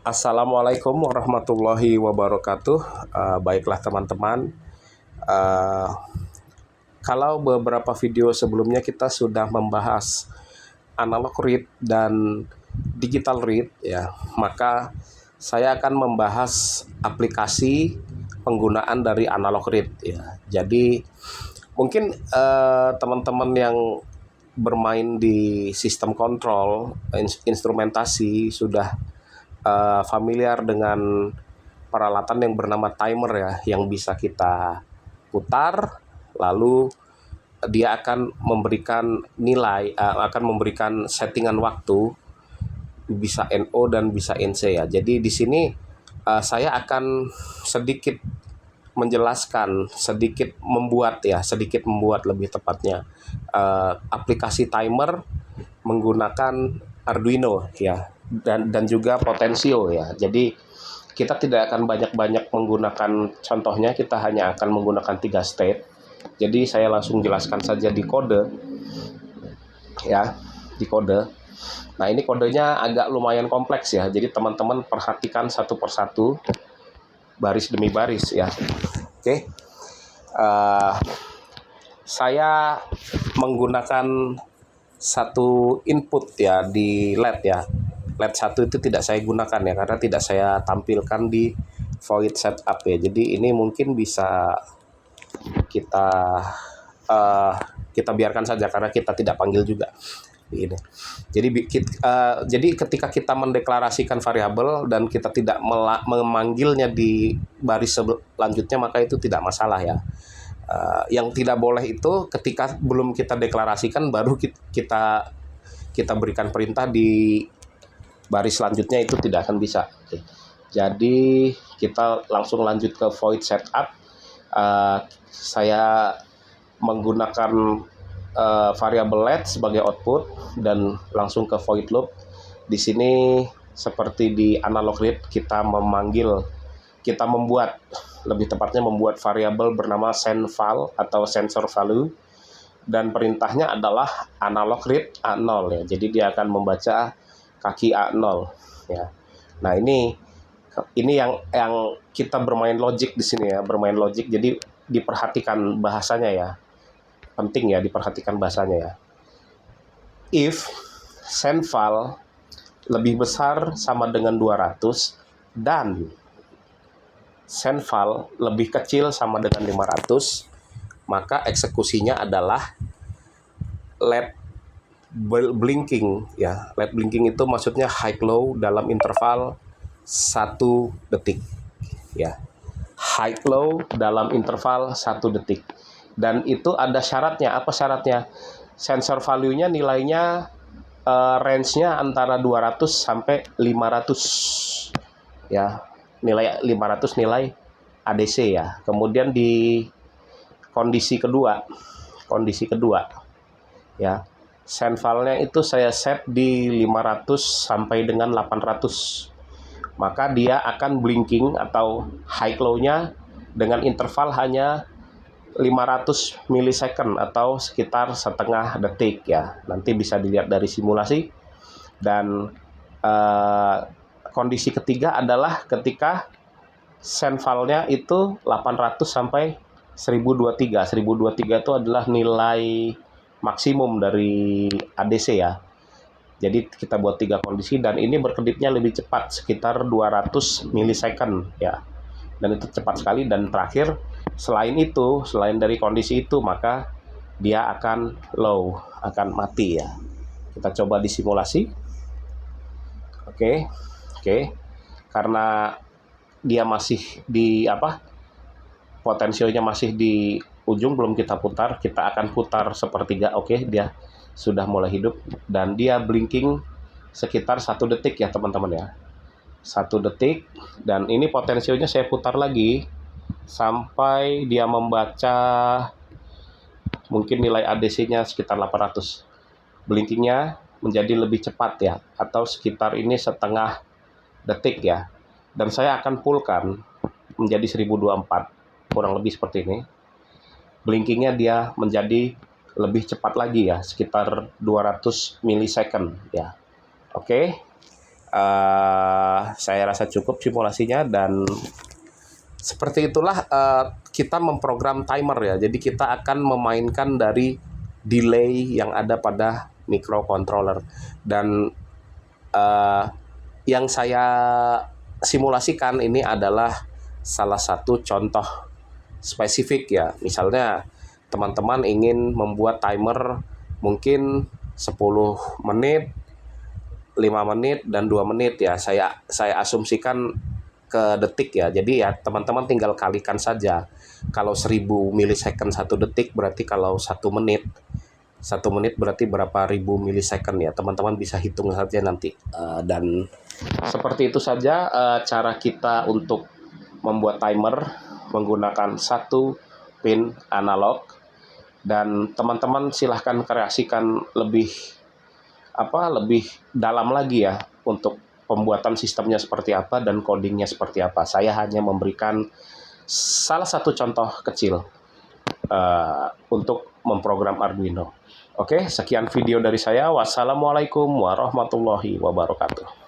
Assalamualaikum warahmatullahi wabarakatuh. Baiklah teman-teman, Eh, kalau beberapa video sebelumnya kita sudah membahas analog read dan digital read ya, maka saya akan membahas aplikasi penggunaan dari analog read ya. Jadi mungkin teman-teman yang bermain di sistem kontrol, instrumentasi sudah familiar dengan peralatan yang bernama timer ya, yang bisa kita putar, lalu dia akan memberikan nilai, akan memberikan settingan waktu, bisa NO dan bisa NC ya. Jadi di sini saya akan sedikit menjelaskan, sedikit membuat lebih tepatnya aplikasi timer menggunakan Arduino ya, dan juga Potensio ya. Jadi kita tidak akan banyak-banyak menggunakan contohnya, kita hanya akan menggunakan 3 state. Jadi saya langsung jelaskan saja di kode ya, di kode. Nah, ini kodenya agak lumayan kompleks ya. Jadi teman-teman perhatikan satu persatu, baris demi baris ya. Oke. Saya menggunakan satu input ya di LED ya. LED 1 itu tidak saya gunakan ya, karena tidak saya tampilkan di void setup ya. Jadi ini mungkin bisa kita kita biarkan saja karena kita tidak panggil juga ini. Jadi ketika kita mendeklarasikan variabel dan kita tidak memanggilnya di baris selanjutnya, maka itu tidak masalah ya. Yang tidak boleh itu ketika belum kita deklarasikan baru kita berikan perintah di baris selanjutnya, itu tidak akan bisa. Oke. Jadi kita langsung lanjut ke void setup. Saya menggunakan variabel LED sebagai output dan langsung ke void loop. Di sini seperti di analog read, kita membuat, lebih tepatnya membuat variabel bernama senval atau sensor value, dan perintahnya adalah analog read A0 ya. Jadi dia akan membaca kaki A0 ya. Nah, ini yang kita bermain logik di sini ya, bermain logik. Jadi diperhatikan bahasanya ya. Penting ya diperhatikan bahasanya ya. If senval lebih besar sama dengan 200 dan senval lebih kecil sama dengan 500, maka eksekusinya adalah LED blinking ya. LED blinking itu maksudnya high low dalam interval 1 detik ya. High low dalam interval 1 detik. Dan itu ada syaratnya. Apa syaratnya? Sensor value-nya nilainya range-nya antara 200 sampai 500 ya. Nilai 500 nilai ADC ya. Kemudian di kondisi kedua ya, senvalnya itu saya set di 500 sampai dengan 800. Maka dia akan blinking atau high low-nya dengan interval hanya 500 milisecond atau sekitar setengah detik ya. Nanti bisa dilihat dari simulasi. Dan kondisi ketiga adalah ketika senvalnya itu 800 sampai 1023. 1023 itu adalah nilai maksimum dari ADC ya. Jadi kita buat 3 kondisi, dan ini berkedipnya lebih cepat, sekitar 200 milisecond ya. Dan itu cepat sekali. Dan terakhir, selain dari kondisi itu, maka dia akan low, akan mati ya. Kita coba di simulasi. Oke. Karena dia masih di potensionya masih di ujung, belum kita putar. Kita akan putar sepertiga. Oke, dia sudah mulai hidup dan dia blinking sekitar 1 detik ya teman-teman ya. 1 detik, dan ini potensionya saya putar lagi sampai dia membaca mungkin nilai ADC-nya sekitar 800. Blinkingnya menjadi lebih cepat ya, atau sekitar ini setengah detik ya. Dan saya akan fullkan menjadi 1024, kurang lebih seperti ini. Blinkingnya dia menjadi lebih cepat lagi ya, sekitar 200 milisecond ya. Oke. Saya rasa cukup simulasinya, dan seperti itulah kita memprogram timer ya. Jadi kita akan memainkan dari delay yang ada pada microcontroller, dan yang saya simulasikan ini adalah salah satu contoh spesifik ya. Misalnya teman-teman ingin membuat timer mungkin 10 menit, 5 menit, dan 2 menit ya. Saya asumsikan ke detik ya. Jadi ya teman-teman tinggal kalikan saja. Kalau 1000 milisecond 1 detik, berarti kalau 1 menit berarti berapa ribu milisecond ya. Teman-teman bisa hitung saja nanti. Dan seperti itu saja cara kita untuk membuat timer menggunakan 1 pin analog. Dan teman-teman silahkan kreasikan lebih dalam lagi ya untuk pembuatan sistemnya seperti apa dan codingnya seperti apa. Saya hanya memberikan salah satu contoh kecil untuk memprogram Arduino. Oke, sekian video dari saya. Wassalamualaikum warahmatullahi wabarakatuh.